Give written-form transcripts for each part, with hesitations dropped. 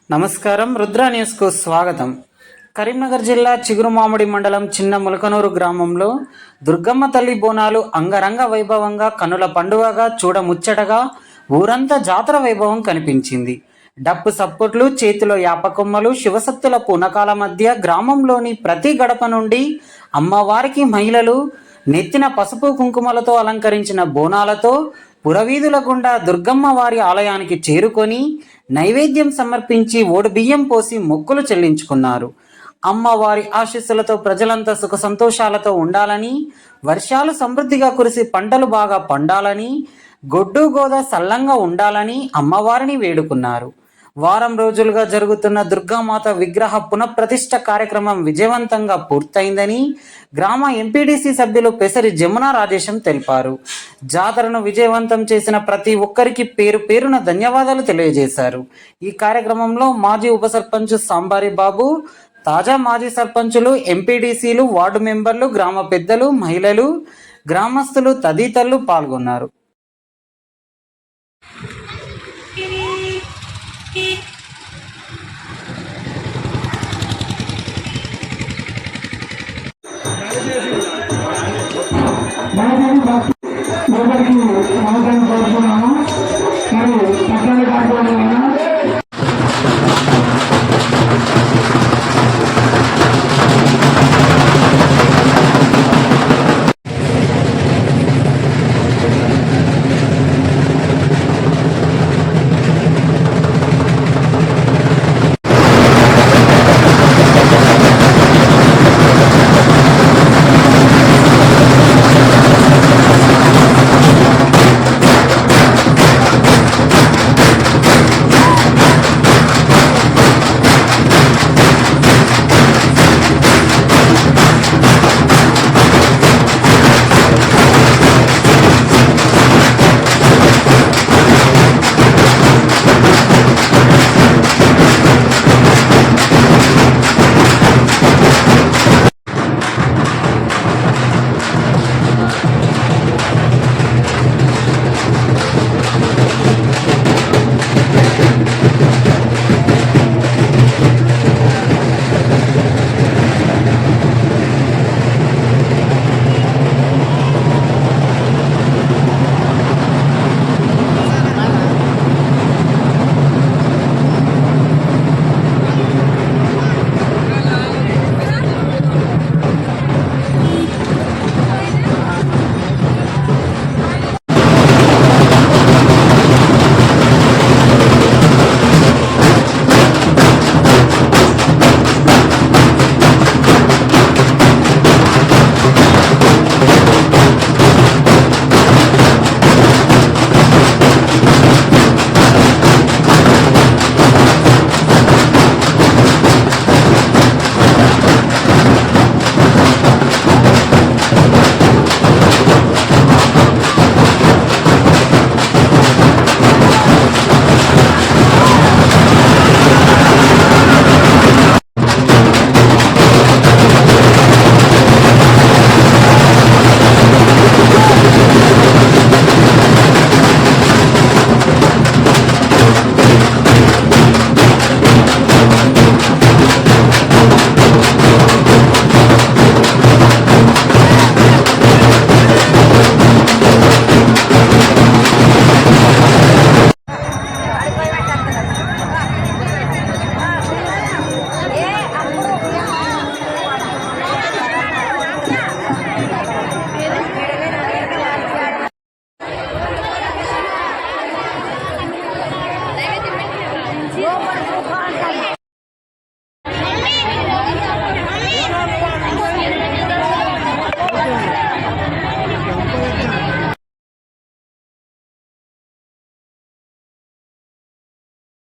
నమస్కారం. రుద్ర న్యూస్కు స్వాగతం. కరీంనగర్ జిల్లా చిగురుమామిడి మండలం చిన్న ములకనూరు గ్రామంలో దుర్గమ్మ తల్లి బోనాలు అంగరంగ వైభవంగా కనుల పండుగగా చూడముచ్చటగా ఊరంతా జాతర వైభవం కనిపించింది. డప్పు సప్పుట్లు, చేతిలో యాపకొమ్మలు, శివసత్తుల పూనకాల మధ్య గ్రామంలోని ప్రతి గడప నుండి అమ్మవారికి మహిళలు నెత్తిన పసుపు కుంకుమలతో అలంకరించిన బోనాలతో పురవీధుల గుండా దుర్గమ్మ వారి ఆలయానికి చేరుకొని నైవేద్యం సమర్పించి ఓడిబియ్యం పోసి మొక్కులు చెల్లించుకున్నారు. అమ్మవారి ఆశీస్సులతో ప్రజలంతా సుఖ సంతోషాలతో ఉండాలని, వర్షాలు సమృద్ధిగా కురిసి పంటలు బాగా పండాలని, గొడ్డు గోద సల్లంగా ఉండాలని అమ్మవారిని వేడుకున్నారు. వారం రోజులుగా జరుగుతున్న దుర్గామాత విగ్రహ పునఃప్రతిష్ఠ కార్యక్రమం విజయవంతంగా పూర్తయిందని గ్రామ ఎంపీడీసీ సభ్యులు పెసరి జమునా రాజేశం తెలిపారు. జాతరను విజయవంతం చేసిన ప్రతి ఒక్కరికి పేరు పేరున ధన్యవాదాలు తెలియజేశారు. ఈ కార్యక్రమంలో మాజీ ఉప సర్పంచ్ సాంబారి బాబు, తాజా మాజీ సర్పంచులు, ఎంపీడీసీలు, వార్డు మెంబర్లు, గ్రామ పెద్దలు, మహిళలు, గ్రామస్తులు తదితరులు పాల్గొన్నారు.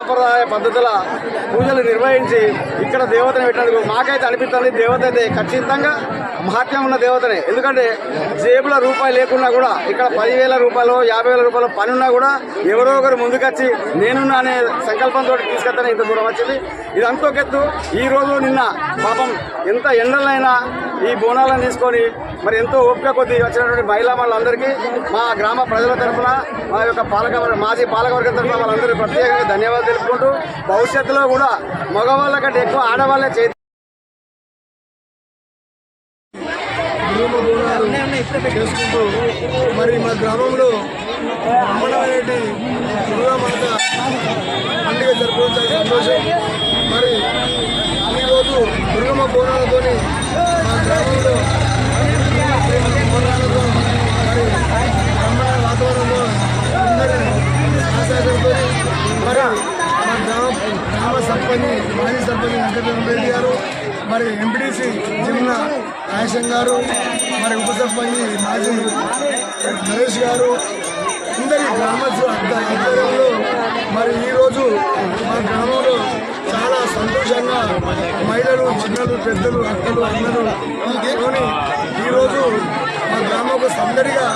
సంప్రదాయ పద్ధతుల పూజలు నిర్వహించి ఇక్కడ దేవతను పెట్టినందుకు మాకైతే అనిపిస్తుంది దేవత అయితే ఖచ్చితంగా మహాత్మ్యం ఉన్న దేవతనే. ఎందుకంటే జేబుల రూపాయి లేకున్నా కూడా ఇక్కడ 10,000 రూపాయలు 50,000 రూపాయలు పని ఉన్నా కూడా ఎవరో ఒకరు ముందుకొచ్చి నేనున్నా అనే సంకల్పంతో తీసుకెళ్తానే ఇంత దూరం వచ్చింది. ఇది అంతోకెత్తు. ఈ రోజు నిన్న పాపం ఎంత ఎండలైనా ఈ బోనాలను తీసుకొని మరి ఎంతో ఓపిక కొద్ది వచ్చినటువంటి మహిళా వాళ్ళందరికీ మా గ్రామ ప్రజల తరఫున మా యొక్క మాజీ పాలకవర్గం తరఫున వాళ్ళందరికీ ప్రత్యేకంగా ధన్యవాదాలు తెలుపుకుంటూ భవిష్యత్తులో కూడా మగవాళ్ళ కంటే ఎక్కువ ఆడవాళ్ళే చేసుకుంటూ మరి మా గ్రామంలో అమ్మడమనేటి దుర్గామాత పండుగ జరుపుకోవడం సంతోషం. మరి ఈరోజు దుర్గమ్మ బోనాలతోని మా గ్రామంలో బోనాలతో మరి బ్రహ్మాండ వాతావరణంలో అందరి ఆశాలతో మరి మా గ్రామ సర్పంచ్ మాజీ సర్పంచ్ వెంకటరెడ్డి గారు, మరి ఎంపీటీసీ జిమ్న ఆయేషన్ గారు, మరి ఉప సర్పంచ్ మాజీ నరేష్ గారు, అందరి గ్రామస్తుల ఆధ్వర్యంలో మరి ఈరోజు మా గ్రామంలో చాలా సంతోషంగా మహిళలు, చిన్నలు, పెద్దలు, అక్కలు అందరూ తీసుకొని ఈరోజు మా గ్రామం ఒక సందడిగా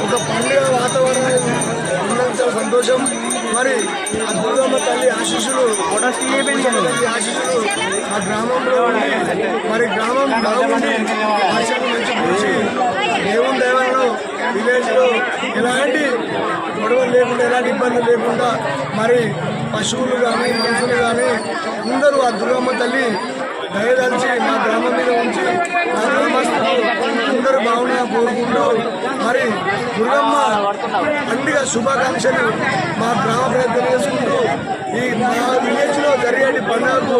ఒక పండుగ వాతావరణాన్ని ఉండడం చాలా సంతోషం. మరి ఆ దుర్గమ్మ తల్లి ఆశీస్సులు మా గ్రామంలో ఉండి మరి గ్రామం బాగుండి వర్షాలు మంచి కురిసి దేవుని దేవాలలో విలేజ్లో ఎలాంటి గొడవలు లేకుండా ఎలాంటి ఇబ్బందులు లేకుండా మరి పశువులు కానీ మనుషులు కానీ అందరూ ఆ దుర్గమ్మ తల్లి దయదలిచి మా గ్రామం మీద ఉంచి మా గ్రామస్తులు అందరూ బాగున్నా కోరుకుంటూ మరి దుర్గమ్మ పండుగ శుభాకాంక్షలు మా గ్రామ ప్రజలు తెలియజేసుకుంటూ ఈ మా విలేజ్లో జరిగే పండుగకు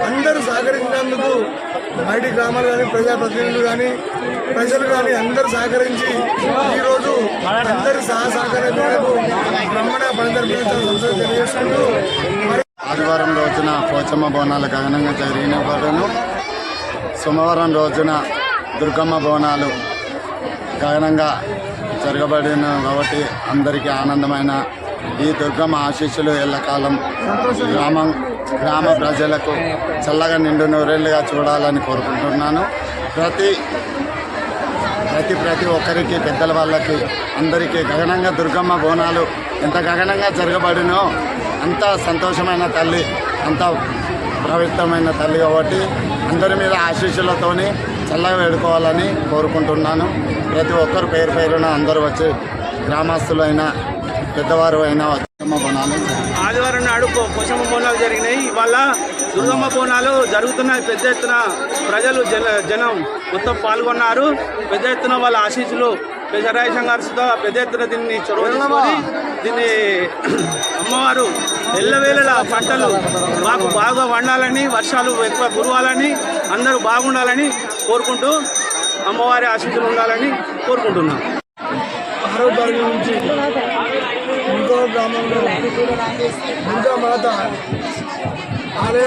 అందరూ సహకరించినందుకు బయటి గ్రామాలు కానీ ప్రజాప్రతినిధులు కానీ ప్రజలు కానీ అందరూ సహకరించి ఈరోజు అందరి సహకారం మేరకు బ్రహ్మణ పండుగ తెలియజేసుకుంటూ మరి ఆదివారం రోజున పోచమ్మ బోనాలు ఘనంగా జరిగినప్పుడు సోమవారం రోజున దుర్గమ్మ బోనాలు ఘనంగా జరగబడిన కాబట్టి అందరికీ ఆనందమైన ఈ దుర్గమ్మ ఆశీస్సులు ఎల్లకాలం గ్రామ ప్రజలకు చల్లగా నిండు నూరేళ్లుగా చూడాలని కోరుకుంటున్నాను. ప్రతి ఒక్కరికి పెద్దల వాళ్ళకి అందరికీ గగనంగా దుర్గమ్మ బోనాలు ఎంత గగనంగా జరగబడినో అంత సంతోషమైన తల్లి, అంత పవిత్రమైన తల్లి కాబట్టి అందరి మీద ఆశీస్సులతోని చల్లగా వేడుకోవాలని కోరుకుంటున్నాను. ప్రతి ఒక్కరు పేరు పేరున అందరూ వచ్చి గ్రామస్తులైనా పెద్దవారు అయినా దుర్గమ్మ బోనాలు ఆదివారం నాడు పోచమ్మ బోనాలు జరిగినాయి. ఇవాళ దుర్గమ్మ బోనాలు జరుగుతున్నాయి. పెద్ద ఎత్తున ప్రజలు జనం మొత్తం పాల్గొన్నారు. పెద్ద ఎత్తున వాళ్ళ ఆశీస్సులు పెద్దరాయసం గారితో పెద్ద ఎత్తున దీన్ని చొరవ తీసుకొని దీన్ని అమ్మవారు ఎల్లవేళలా పంటలు మాకు బాగా వండాలని, వర్షాలు ఎక్కువ కురవాలని, అందరూ బాగుండాలని కోరుకుంటూ అమ్మవారి ఆశీస్సులు ఉండాలని కోరుకుంటున్నాం. ఆరోగ్యం నుంచి ఇంకో గ్రామంలో దుర్గా మాత ఆలయ